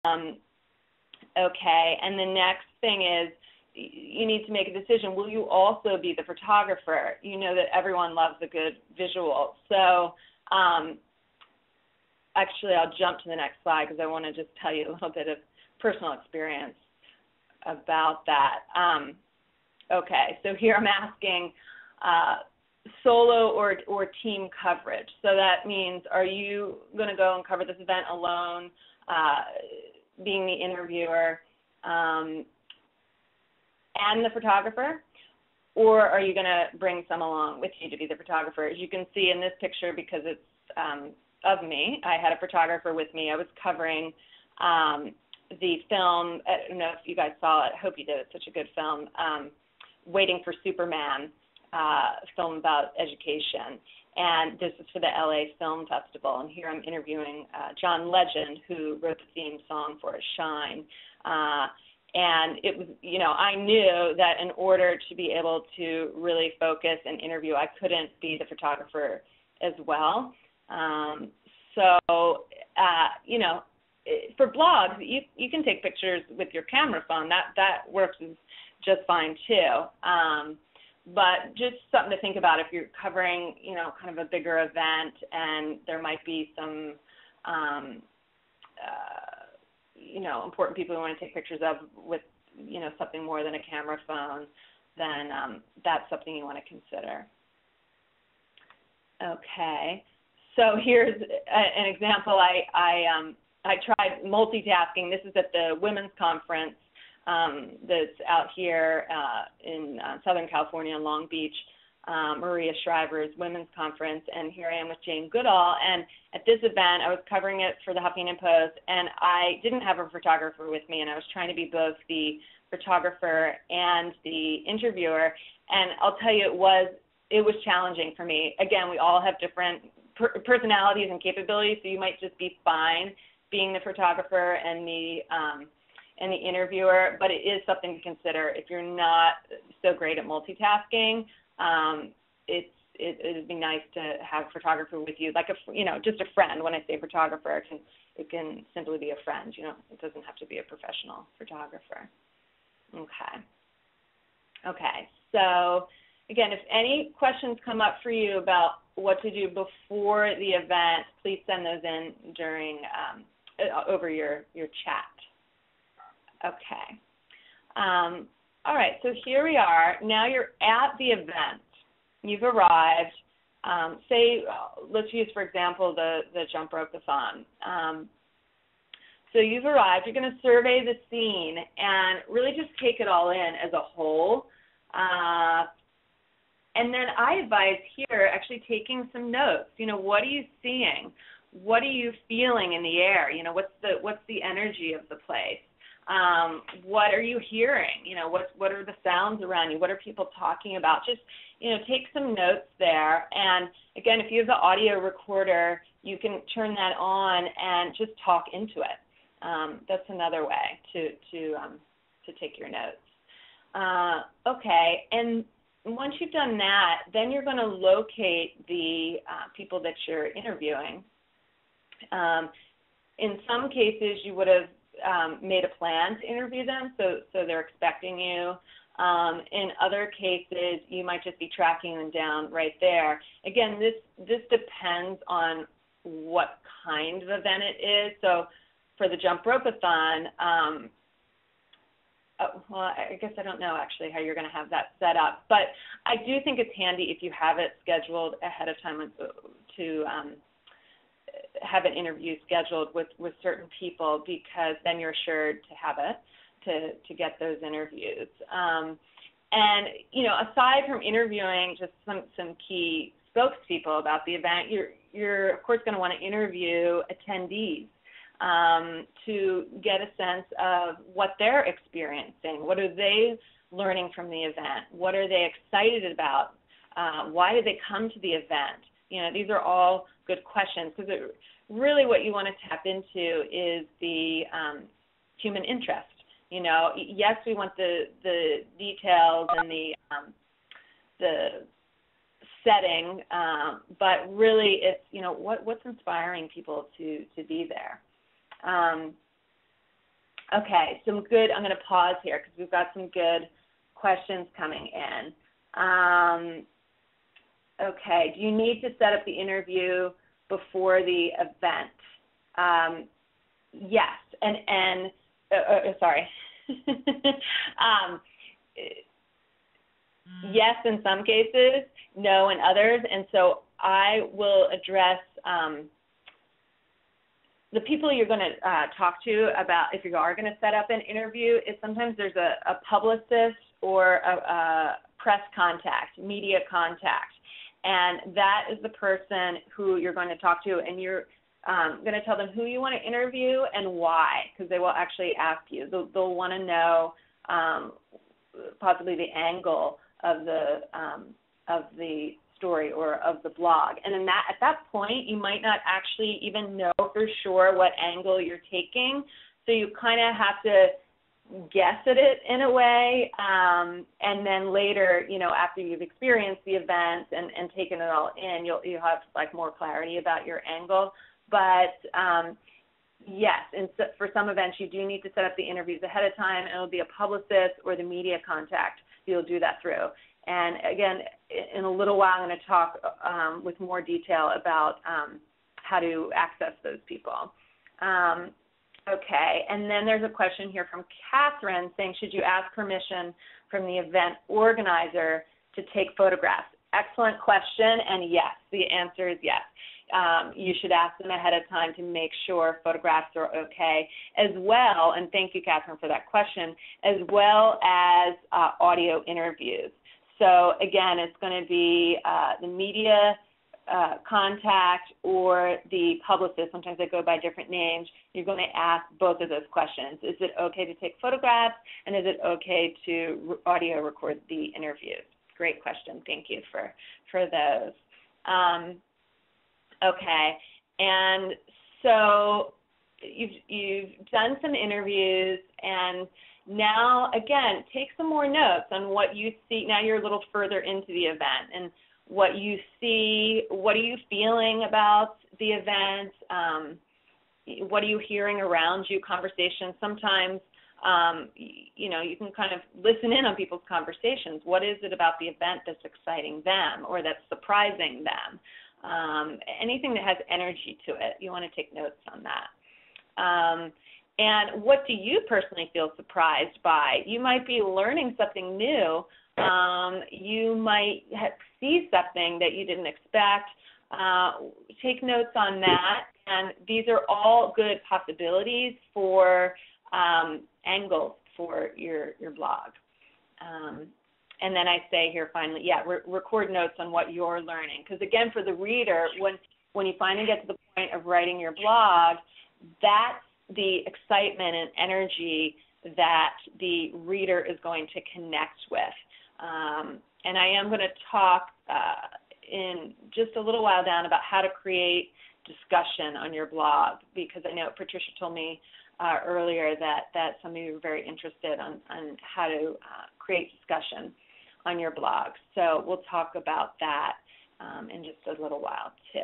Okay, and the next thing is you need to make a decision. Will you also be the photographer? You know that everyone loves a good visual. So actually, I'll jump to the next slide because I want to just tell you a little bit of personal experience about that. Okay, so here I'm asking solo or team coverage. So that means, are you going to go and cover this event alone, being the interviewer and the photographer, or are you going to bring some along with you to be the photographer? As you can see in this picture, because it's of me, I had a photographer with me. I was covering the film. I don't know if you guys saw it. I hope you did. It's such a good film, Waiting for Superman, film about education. And this is for the LA Film Festival. And here I'm interviewing John Legend, who wrote the theme song for Shine. And it was, you know, I knew that in order to be able to really focus and interview, I couldn't be the photographer as well. You know, for blogs, you can take pictures with your camera phone. That works just fine too. But just something to think about if you're covering, you know, kind of a bigger event and there might be some, you know, important people you want to take pictures of with, you know, something more than a camera phone, then that's something you want to consider. Okay, so here's an example. I tried multitasking. This is at the women's conference that's out here in Southern California in Long Beach, Maria Shriver's women's conference, and here I am with Jane Goodall. And at this event, I was covering it for the Huffington Post, and I didn't have a photographer with me, and I was trying to be both the photographer and the interviewer. And I'll tell you, it was challenging for me. Again, we all have different personalities and capabilities, so you might just be fine being the photographer and the interviewer, but it is something to consider. If you're not so great at multitasking, it would be nice to have a photographer with you, like just a friend. When I say photographer, it can simply be a friend. You know, it doesn't have to be a professional photographer. Okay. So again, if any questions come up for you about what to do before the event, please send those in during over your chat. Okay. All right, so here we are. Now you're at the event. You've arrived. Say, let's use, for example, the Jump Rope-a-thon. So you've arrived. You're going to survey the scene and really just take it all in as a whole. And then I advise here actually taking some notes. You know, what are you seeing? What are you feeling in the air? You know, what's the energy of the place? What are you hearing? You know, what are the sounds around you? What are people talking about? Just, you know, take some notes there. And again, if you have the audio recorder, you can turn that on and just talk into it. That's another way to take your notes. Okay, and once you've done that, then you're going to locate the people that you're interviewing. In some cases, you would have made a plan to interview them, so they're expecting you. In other cases, you might just be tracking them down right there. Again, this depends on what kind of event it is. So for the Jump Rope-a-thon, well, I guess I don't know actually how you're going to have that set up, but I do think it's handy if you have it scheduled ahead of time to have an interview scheduled with certain people, because then you're assured to have it to get those interviews. And you know, aside from interviewing just some key spokespeople about the event, you're of course going to want to interview attendees to get a sense of what they're experiencing. What are they learning from the event? What are they excited about? Why did they come to the event? You know, these are all good questions, because really what you want to tap into is the human interest. You know, yes, we want the details and the setting, but really it's, you know, what's inspiring people to be there. Okay, some good, I'm going to pause here because we've got some good questions coming in. Okay, do you need to set up the interview before the event? Yes, and sorry. Yes in some cases, no in others, and so I will address the people you're going to talk to about if you are going to set up an interview is sometimes there's a publicist or a press contact, media contact, and that is the person who you're going to talk to, and you're going to tell them who you want to interview and why, because they will actually ask you. They'll want to know possibly the angle of the story or of the blog. And then at that point, you might not actually even know for sure what angle you're taking. So you kind of have to guess at it in a way. And then later, after you've experienced the event and taken it all in, you'll have like more clarity about your angle. But yes, and so for some events, you do need to set up the interviews ahead of time, and it'll be a publicist or the media contact you'll do that through. And again, in a little while, I'm going to talk with more detail about how to access those people. Okay, and then there's a question here from Catherine saying, should you ask permission from the event organizer to take photographs? Excellent question, and yes, the answer is yes. You should ask them ahead of time to make sure photographs are okay, as well, and thank you, Catherine, for that question, as well as audio interviews. So, again, it's going to be the media contact or the publicist. Sometimes they go by different names. You're going to ask both of those questions. Is it okay to take photographs, and is it okay to audio record the interviews? Great question. Thank you for those. Okay, and so you've done some interviews, and now, again, take some more notes on what you see. Now you're a little further into the event, and what you see, what are you feeling about the event? What are you hearing around you, conversations? Sometimes, you can kind of listen in on people's conversations. What is it about the event that's exciting them or that's surprising them? Anything that has energy to it, you want to take notes on that. And what do you personally feel surprised by? You might be learning something new. You might see something that you didn't expect. Take notes on that. And these are all good possibilities for angles for your blog. And then I say here finally, record notes on what you're learning. Because, again, for the reader, when you finally get to the point of writing your blog, that's the excitement and energy that the reader is going to connect with. And I am going to talk in just a little while down about how to create discussion on your blog, because I know Patricia told me earlier that some of you are very interested on how to create discussion on your blog. So we'll talk about that in just a little while too.